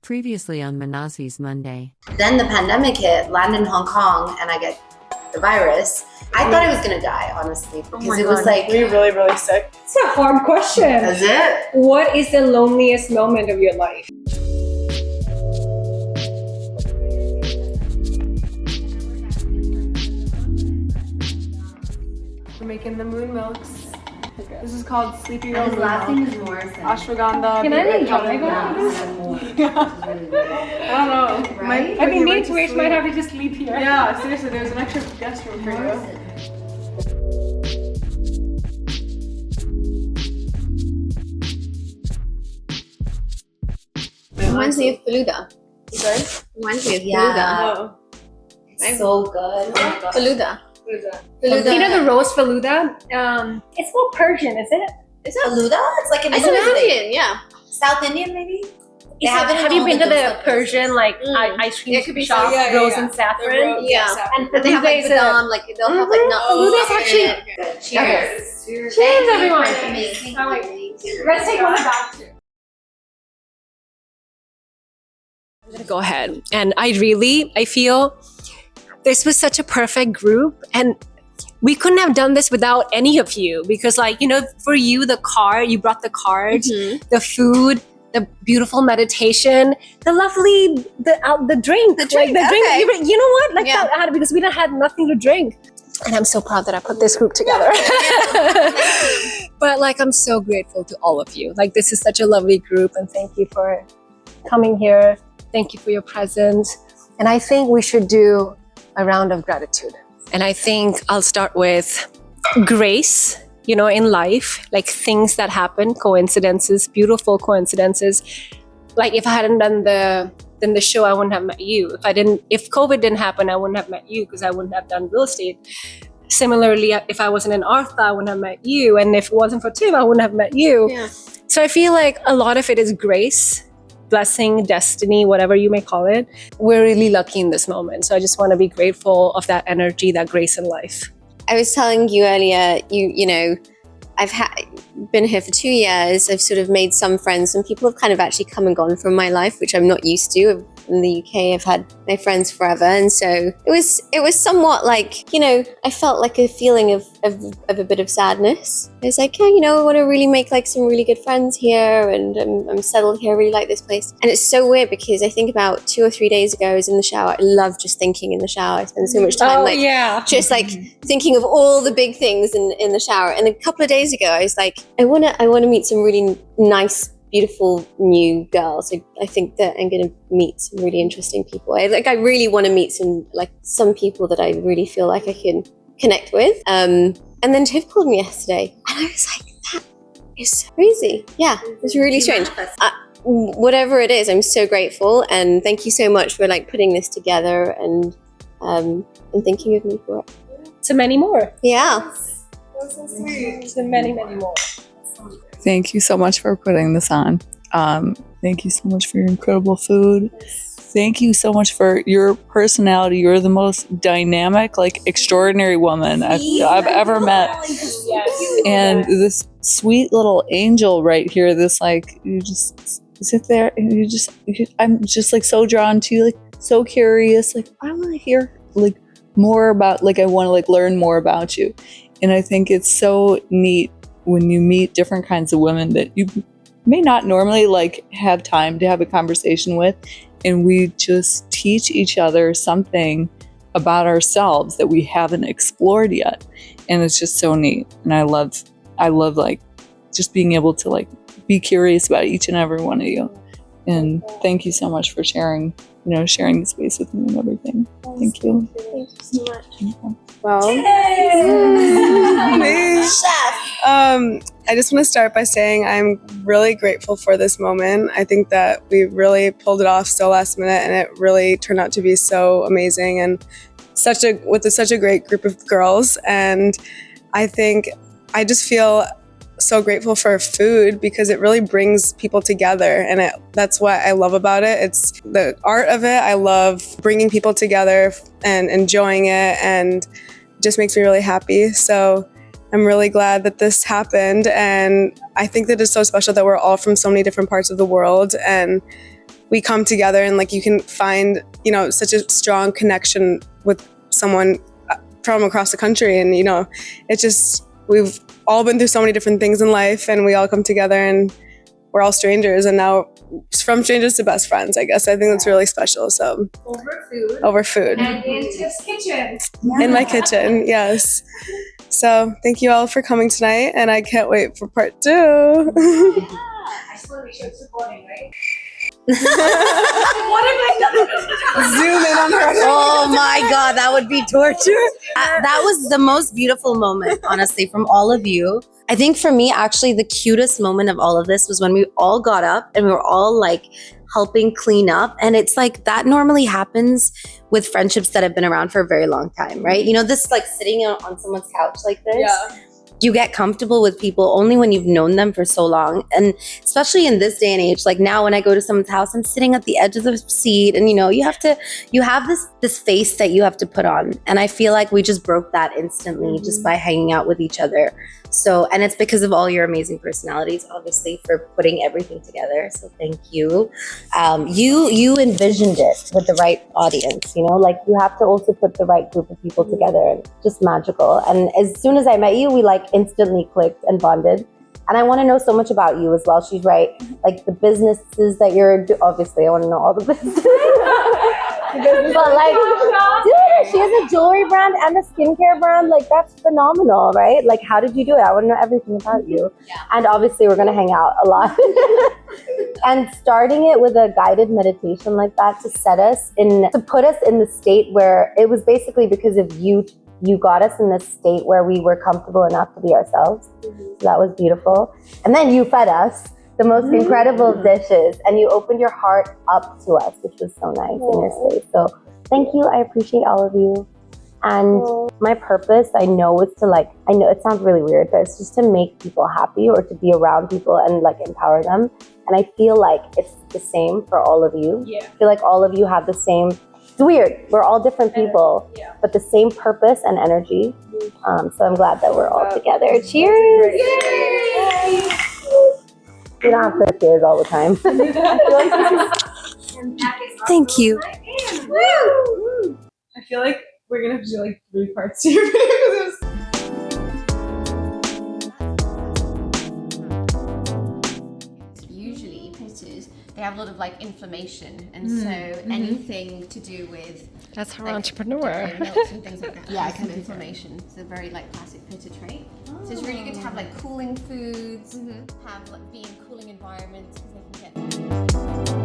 Previously on Manassi's Monday. Then the pandemic hit, landed in Hong Kong, and I get the virus. I thought I was gonna die, honestly, because it was like... Were you really, really sick? It's a hard question. Is it? What is the loneliest moment of your life? We're making the moon milks. This is called Sleepy Girl His Moon last Milk. name is Morrison. Ashwagandha. Can I beetroot enjoy powder. that? I don't know. Right? I've been meaning to wish might have you just sleep here. Yeah, seriously, there's an extra guest room for you. Reminds me of Faluda. Sorry? Reminds me of Yeah. Oh. It's so good. Oh my God. Faluda. Faluda. You know the rose Faluda? It's not Persian, is it? Is that? Faluda? It's like an It's an Indian, yeah. South Indian, maybe? They Is have it- it in have you all been the to the dosa places. Persian like Mm. ice cream It could be shop, so- yeah, rose yeah. and saffron? Yeah. And They have like Faluda is a... badam, like they'll have like nuts. Faluda is actually... Good. Cheers. Cheers, Thank you. everyone. Amazing. Oh, wait. Let's take one back too. Go ahead. And I feel this was such a perfect group, and we couldn't have done this without any of you, because for you, the card, you brought the cards, the food, the beautiful meditation, the lovely, the drink. The drink, okay. You know what? Like Yeah. that, because we had nothing to drink. And I'm so proud that I put this group together. But I'm so grateful to all of you. This is such a lovely group, and thank you for coming here. Thank you for your presence. And I think we should do a round of gratitude. And I think I'll start with grace, in life, things that happen, coincidences, beautiful coincidences. If I hadn't done the show, I wouldn't have met you. If COVID didn't happen, I wouldn't have met you, because I wouldn't have done real estate. Similarly, if I wasn't in Artha, I wouldn't have met you. And if it wasn't for Tim, I wouldn't have met you. Yeah. So I feel like a lot of it is grace, blessing, destiny, whatever you may call it. We're really lucky in this moment. So I just want to be grateful of that energy, that grace in life. I was telling you earlier, you know, I've been here for 2 years. I've sort of made some friends, and people have kind of actually come and gone from my life, which I'm not used to. In the UK, I've had my friends forever, and so it was somewhat I felt like a feeling of a bit of sadness. I was like, I want to really make some really good friends here, and I'm settled here. I really like this place, and it's so weird because I think about 2 or 3 days ago, I was in the shower. I love just thinking in the shower. I spend so much time just thinking of all the big things in the shower. And a couple of days ago, I was like, I want to meet some really nice, beautiful new girls. I think that I'm going to meet some really interesting people. I really want to meet some people that I really feel like I can connect with. And then Tiff called me yesterday, and I was like, that is so crazy. Yeah, it's really strange. Whatever it is, I'm so grateful, and thank you so much for putting this together and thinking of me for it. To many more. Yeah. To many, many more. Thank you so much for putting this on. Thank you so much for your incredible food. Thank you so much for your personality. You're the most dynamic, extraordinary woman I've ever met. And this sweet little angel right here, you just sit there and I'm just so drawn to you, so curious. I want to hear more about, I want to learn more about you. And I think it's so neat when you meet different kinds of women that you may not normally have time to have a conversation with, and we just teach each other something about ourselves that we haven't explored yet, and it's just so neat. And I love just being able to be curious about each and every one of you. And thank you so much for sharing the space with me and everything. Thank you. Thank you so much. Well, I just want to start by saying I'm really grateful for this moment. I think that we really pulled it off so last minute, and it really turned out to be so amazing, and with such a great group of girls. And I think I just feel so grateful for food because it really brings people together, and that's what I love about it. It's the art of it. I love bringing people together and enjoying it, and it just makes me really happy. So I'm really glad that this happened, and I think that it's so special that we're all from so many different parts of the world, and we come together and like you can find, you know, such a strong connection with someone from across the country. And, you know, it's just, we've all been through so many different things in life and we all come together and we're all strangers, and now from strangers to best friends, I guess. I think that's really special. So over food And in Tiff's kitchen. in my kitchen, yes. So thank you all for coming tonight, and I can't wait for part 2. I swear we should supporting, right? What have I done? Zoom in on her. Oh my God, that would be torture. That was the most beautiful moment, honestly, from all of you. I think for me, actually, the cutest moment of all of this was when we all got up and we were all like helping clean up. And it's like that normally happens with friendships that have been around for a very long time, right? You know, this like sitting on someone's couch like this. Yeah. You get comfortable with people only when you've known them for so long. And especially in this day and age, like now when I go to someone's house, I'm sitting at the edge of the seat and, you know, you have this face that you have to put on. And I feel like we just broke that instantly just by hanging out with each other. So, and it's because of all your amazing personalities, obviously, for putting everything together. So thank you. You envisioned it with the right audience, you know, like you have to also put the right group of people together, and just magical. And as soon as I met you, we like instantly clicked and bonded. And I want to know so much about you as well. She's right. Like the businesses that obviously I want to know all the businesses. But like, dude, she has a jewelry brand and a skincare brand. Like that's phenomenal, right? Like how did you do it? I want to know everything about you. And obviously we're going to hang out a lot. And starting it with a guided meditation like that to put us in the state where it was basically because of you got us in this state where we were comfortable enough to be ourselves. So that was beautiful. And then you fed us the most incredible dishes, and you opened your heart up to us, which was so nice in your space. So thank you. I appreciate all of you. And my purpose, I know it sounds really weird, but it's just to make people happy or to be around people and like empower them. And I feel like it's the same for all of you. Yeah. I feel like all of you have the same. It's weird. We're all different people, but the same purpose and energy. So I'm glad that we're all together. Cheers! Yay! We don't have to cheers all the time. Thank you. I feel like we're gonna have to do like 3 parts to your videos. Usually pitters, they have a lot of like inflammation, and so anything to do with That's her like, entrepreneur. milks and things like that. Yeah, kind of inflammation. It's a very like classic pitta trait. So it's really good to have like cooling foods, have like be in cooling environments because they can get